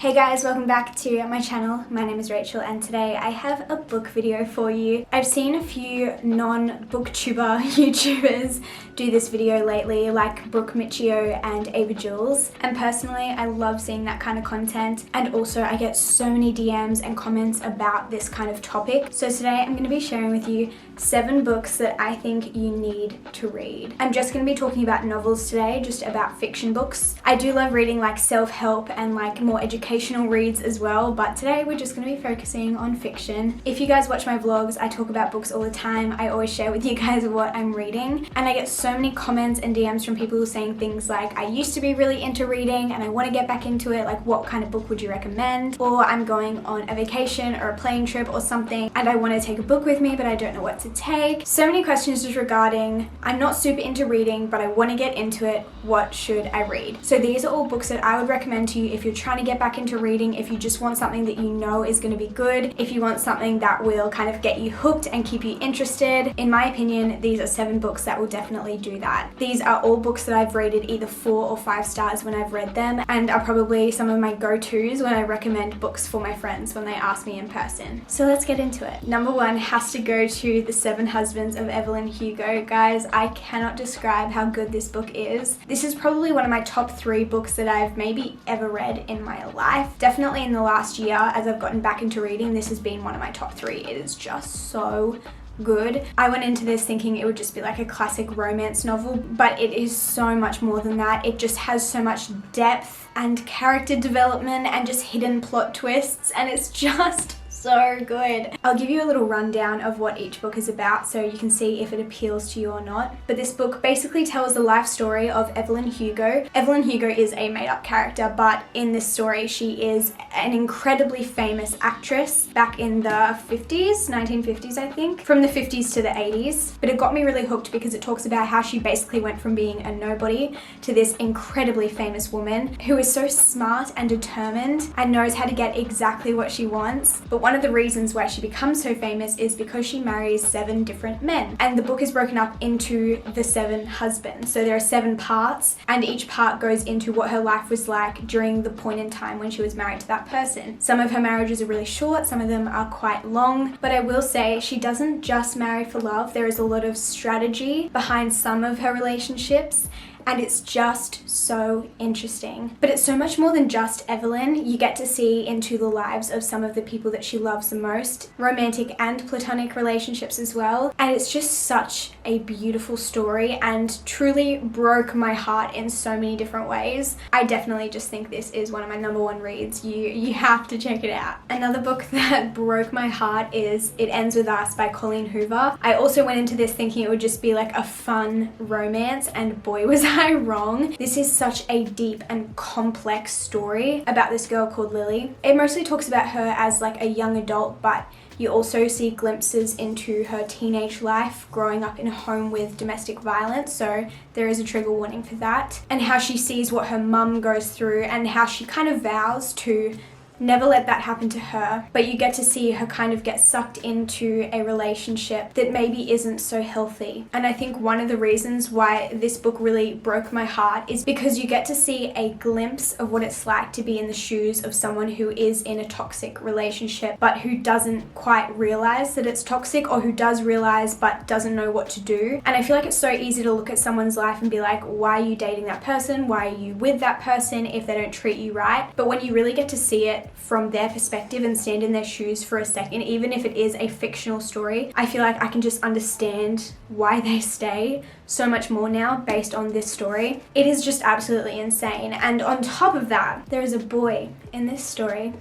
Hey guys, welcome back to my channel. My name is Rachel and today I have a book video for you. I've seen a few non-booktuber YouTubers do this video lately, like Brooke Michio and Ava Jules, and personally I love seeing that kind of content, and also I get so many DMs and comments about this kind of topic. So today I'm going to be sharing with you 7 books that I think you need to read. I'm just going to be talking about novels today, just about fiction books. I do love reading like self-help and like more educational reads as well, but today we're just going to be focusing on fiction. If you guys watch my vlogs, I talk about books all the time. I always share with you guys what I'm reading, and I get so many comments and DMs from people saying things like, I used to be really into reading and I want to get back into it, like what kind of book would you recommend? Or I'm going on a vacation or a plane trip or something and I want to take a book with me but I don't know what to take. So many questions just regarding, I'm not super into reading but I want to get into it, what should I read? So these are all books that I would recommend to you if you're trying to get back into reading, if you just want something that you know is going to be good, if you want something that will kind of get you hooked and keep you interested. In my opinion, these are 7 books that will definitely do that. These are all books that I've rated either 4 or 5 stars when I've read them, and are probably some of my go-tos when I recommend books for my friends when they ask me in person. So let's get into it. Number 1 has to go to The 7 Husbands of Evelyn Hugo. Guys, I cannot describe how good this book is. This is probably one of my top 3 books that I've maybe ever read in my life. Definitely in the last year, as I've gotten back into reading, this has been one of my top 3. It is just so good. I went into this thinking it would just be like a classic romance novel, but it is so much more than that. It just has so much depth and character development and just hidden plot twists, and it's just so good. I'll give you a little rundown of what each book is about so you can see if it appeals to you or not. But this book basically tells the life story of Evelyn Hugo. Evelyn Hugo is a made-up character, but in this story she is an incredibly famous actress back in the 50s, 1950s I think, from the 50s to the 80s. But it got me really hooked because it talks about how she basically went from being a nobody to this incredibly famous woman who is so smart and determined and knows how to get exactly what she wants. But one of the reasons why she becomes so famous is because she marries 7 different men. And the book is broken up into the 7 husbands. So there are 7 parts, and each part goes into what her life was like during the point in time when she was married to that person. Some of her marriages are really short, some of them are quite long, but I will say she doesn't just marry for love. There is a lot of strategy behind some of her relationships, and it's just so interesting. But it's so much more than just Evelyn. You get to see into the lives of some of the people that she loves the most, romantic and platonic relationships as well, and it's just such a beautiful story and truly broke my heart in so many different ways. I definitely just think this is one of my number 1 reads. You have to check it out. Another book that broke my heart is It Ends With Us by Colleen Hoover. I also went into this thinking it would just be like a fun romance, and boy was I wrong. This is such a deep and complex story about this girl called Lily. It mostly talks about her as like a young adult, but you also see glimpses into her teenage life growing up in a home with domestic violence, so there is a trigger warning for that, and how she sees what her mum goes through and how she kind of vows to never let that happen to her. But you get to see her kind of get sucked into a relationship that maybe isn't so healthy. And I think one of the reasons why this book really broke my heart is because you get to see a glimpse of what it's like to be in the shoes of someone who is in a toxic relationship but who doesn't quite realize that it's toxic, or who does realize but doesn't know what to do. And I feel like it's so easy to look at someone's life and be like, why are you dating that person? Why are you with that person if they don't treat you right? But when you really get to see it from their perspective and stand in their shoes for a second, even if it is a fictional story, I feel like I can just understand why they stay so much more now based on this story. It is just absolutely insane. And on top of that, there is a boy in this story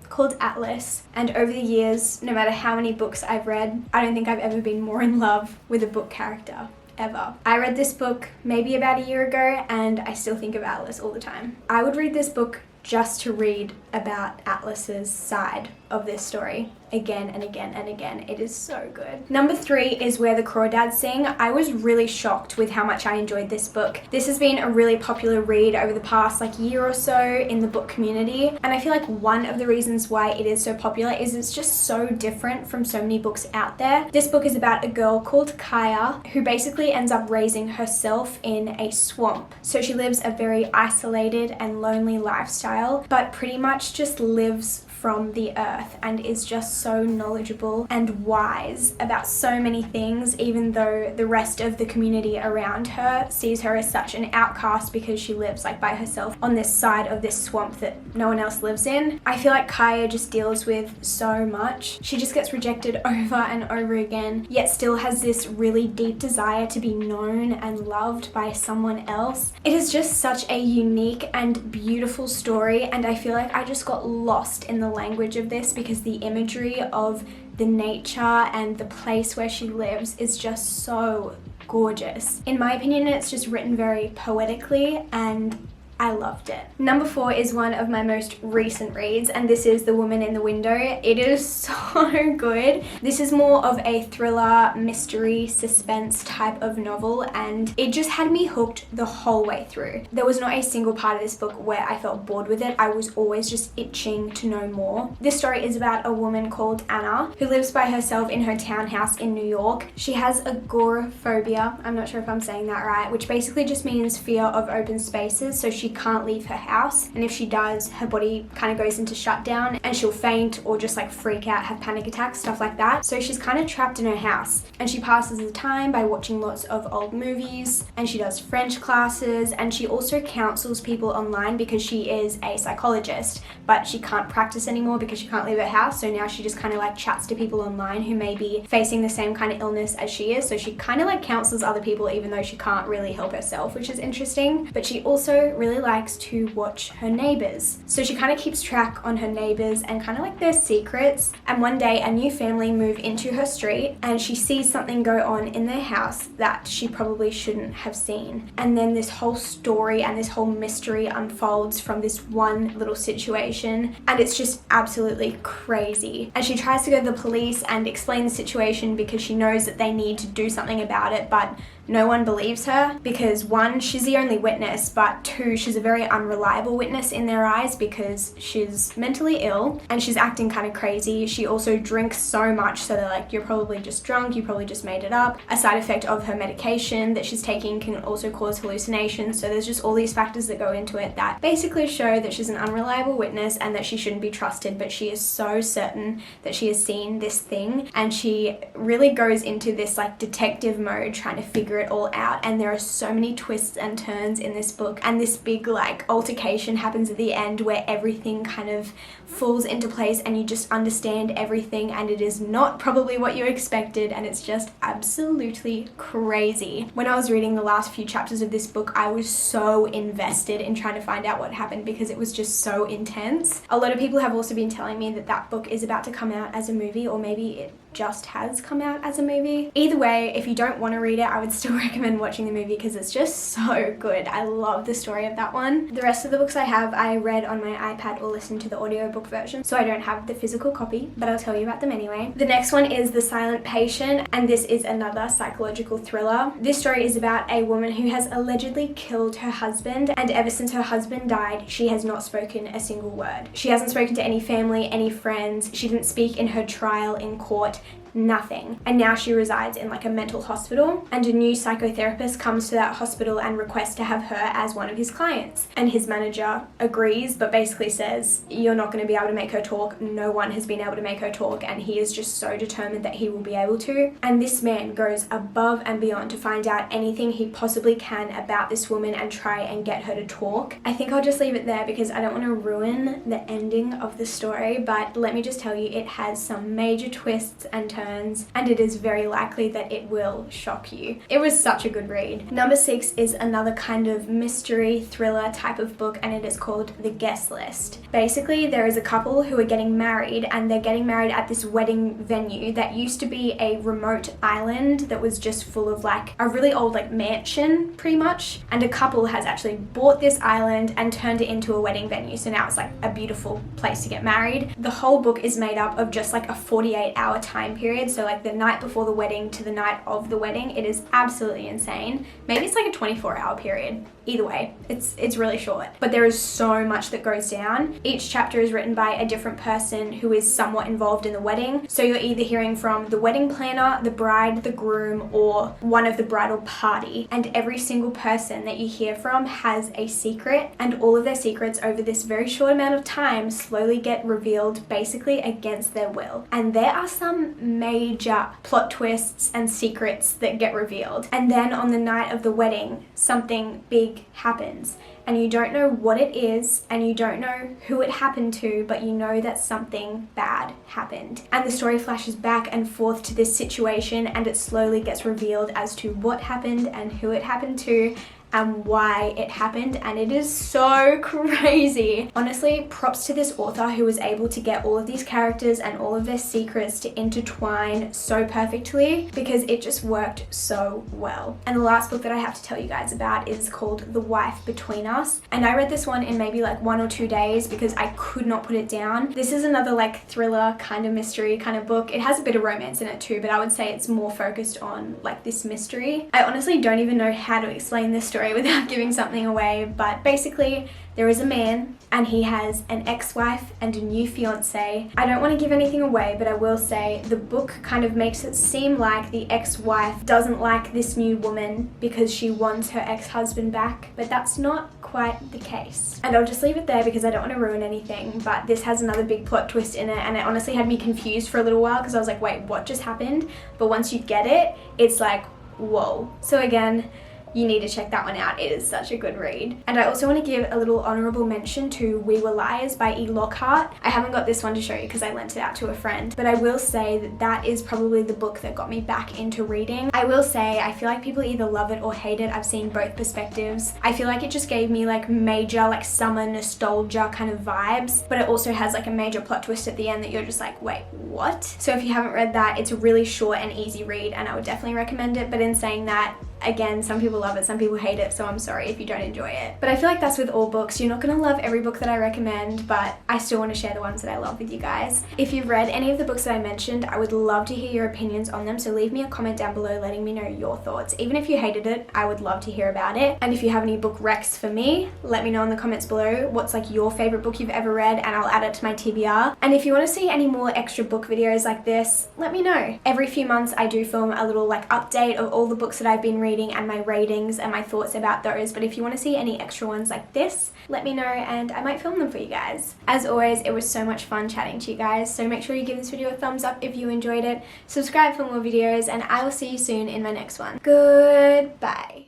called Atlas, and over the years, no matter how many books I've read, I don't think I've ever been more in love with a book character. Ever. I read this book maybe about a year ago and I still think of Atlas all the time. I would read this book just to read about Atlas's side of this story again and again and again. It is so good. Number 3 is Where the Crawdads Sing. I was really shocked with how much I enjoyed this book. This has been a really popular read over the past year or so in the book community, and I feel like one of the reasons why it is so popular is it's just so different from so many books out there. This book is about a girl called Kaya who basically ends up raising herself in a swamp. So she lives a very isolated and lonely lifestyle, but pretty much just lives from the earth and is just so knowledgeable and wise about so many things, even though the rest of the community around her sees her as such an outcast because she lives by herself on this side of this swamp that no one else lives in. I feel like Kaya just deals with so much. She just gets rejected over and over again, yet still has this really deep desire to be known and loved by someone else. It is just such a unique and beautiful story, and I feel like I just got lost in the language of this because the imagery of the nature and the place where she lives is just so gorgeous. In my opinion, it's just written very poetically and I loved it. Number 4 is one of my most recent reads, and this is The Woman in the Window. It is so good. This is more of a thriller, mystery, suspense type of novel, and it just had me hooked the whole way through. There was not a single part of this book where I felt bored with it. I was always just itching to know more. This story is about a woman called Anna who lives by herself in her townhouse in New York. She has agoraphobia, I'm not sure if I'm saying that right, which basically just means fear of open spaces, so she can't leave her house, and if she does, her body kind of goes into shutdown and she'll faint or just freak out, have panic attacks, stuff like that. So she's kind of trapped in her house, and she passes the time by watching lots of old movies, and she does French classes, and she also counsels people online because she is a psychologist, but she can't practice anymore because she can't leave her house. So now she just kind of chats to people online who may be facing the same kind of illness as she is. So she kind of counsels other people even though she can't really help herself, which is interesting. But she also really likes to watch her neighbors. So she kind of keeps track on her neighbors and kind of their secrets. And one day a new family move into her street and she sees something go on in their house that she probably shouldn't have seen. And then this whole story and this whole mystery unfolds from this one little situation, and it's just absolutely crazy. And she tries to go to the police and explain the situation because she knows that they need to do something about it, but no one believes her because 1, she's the only witness, but 2, she's a very unreliable witness in their eyes because she's mentally ill and she's acting kind of crazy. She also drinks so much, so they're you're probably just drunk, you probably just made it up. A side effect of her medication that she's taking can also cause hallucinations. So there's just all these factors that go into it that basically show that she's an unreliable witness and that she shouldn't be trusted, but she is so certain that she has seen this thing, and she really goes into this detective mode trying to figure it all out. And there are so many twists and turns in this book, and this big altercation happens at the end where everything kind of falls into place and you just understand everything, and it is not probably what you expected, and it's just absolutely crazy. When I was reading the last few chapters of this book, I was so invested in trying to find out what happened because it was just so intense. A lot of people have also been telling me that that book is about to come out as a movie, or maybe it just has come out as a movie. Either way, if you don't want to read it, I would still recommend watching the movie because it's just so good. I love the story of that one. The rest of the books I read on my iPad or listened to the audiobook version, so I don't have the physical copy, but I'll tell you about them anyway. The next one is The Silent Patient, and this is another psychological thriller. This story is about a woman who has allegedly killed her husband, and ever since her husband died, she has not spoken a single word. She hasn't spoken to any family, any friends. She didn't speak in her trial in court. Nothing. And now she resides in a mental hospital, and a new psychotherapist comes to that hospital and requests to have her as one of his clients. And his manager agrees, but basically says, you're not going to be able to make her talk. No one has been able to make her talk, and he is just so determined that he will be able to. And this man goes above and beyond to find out anything he possibly can about this woman and try and get her to talk. I think I'll just leave it there because I don't want to ruin the ending of the story, but let me just tell you, it has some major twists and turns turns, and it is very likely that it will shock you. It was such a good read. Number 6 is another kind of mystery thriller type of book, and it is called The Guest List. Basically, there is a couple who are getting married, and they're getting married at this wedding venue that used to be a remote island that was just full of like a really old like mansion pretty much, and a couple has actually bought this island and turned it into a wedding venue, so now it's like a beautiful place to get married. The whole book is made up of just like a 48-hour time period, so like the night before the wedding to the night of the wedding. It is absolutely insane. Maybe it's like a 24-hour period. Either way, it's really short, but there is so much that goes down. Each chapter is written by a different person who is somewhat involved in the wedding, so you're either hearing from the wedding planner, the bride, the groom, or one of the bridal party, and every single person that you hear from has a secret, and all of their secrets over this very short amount of time slowly get revealed basically against their will. And there are some major plot twists and secrets that get revealed, and then on the night of the wedding something big happens, and you don't know what it is, and you don't know who it happened to, but you know that something bad happened. And the story flashes back and forth to this situation, and it slowly gets revealed as to what happened and who it happened to and why it happened, and it is so crazy. Honestly, props to this author who was able to get all of these characters and all of their secrets to intertwine so perfectly, because it just worked so well. And the last book that I have to tell you guys about is called The Wife Between Us, and I read this one in maybe like 1 or 2 days because I could not put it down. This is another like thriller kind of mystery kind of book. It has a bit of romance in it too, but I would say it's more focused on like this mystery. I honestly don't even know how to explain this story without giving something away, but basically there is a man and he has an ex-wife and a new fiance. I don't want to give anything away, but I will say the book kind of makes it seem like the ex-wife doesn't like this new woman because she wants her ex-husband back, but that's not quite the case. And I'll just leave it there because I don't want to ruin anything, but this has another big plot twist in it, and it honestly had me confused for a little while because I was like, wait, what just happened? But once you get it, it's like, whoa. So again, you need to check that one out. It is such a good read. And I also want to give a little honorable mention to We Were Liars by E. Lockhart. I haven't got this one to show you because I lent it out to a friend, but I will say that that is probably the book that got me back into reading. I will say I feel like people either love it or hate it. I've seen both perspectives. I feel like it just gave me like major like summer nostalgia kind of vibes, but it also has like a major plot twist at the end that you're just like, wait, what? So if you haven't read that, it's a really short and easy read, and I would definitely recommend it. But in saying that, again, some people love it, some people hate it, so I'm sorry if you don't enjoy it. But I feel like that's with all books. You're not gonna love every book that I recommend, but I still want to share the ones that I love with you guys. If you've read any of the books that I mentioned, I would love to hear your opinions on them, so leave me a comment down below letting me know your thoughts. Even if you hated it, I would love to hear about it. And if you have any book recs for me, let me know in the comments below what's like your favorite book you've ever read, and I'll add it to my TBR. And if you want to see any more extra book videos like this, let me know. Every few months I do film a little like update of all the books that I've been reading and my ratings and my thoughts about those, but if you want to see any extra ones like this, let me know and I might film them for you guys. As always, it was so much fun chatting to you guys, so make sure you give this video a thumbs up if you enjoyed it, subscribe for more videos, and I will see you soon in my next one. Goodbye.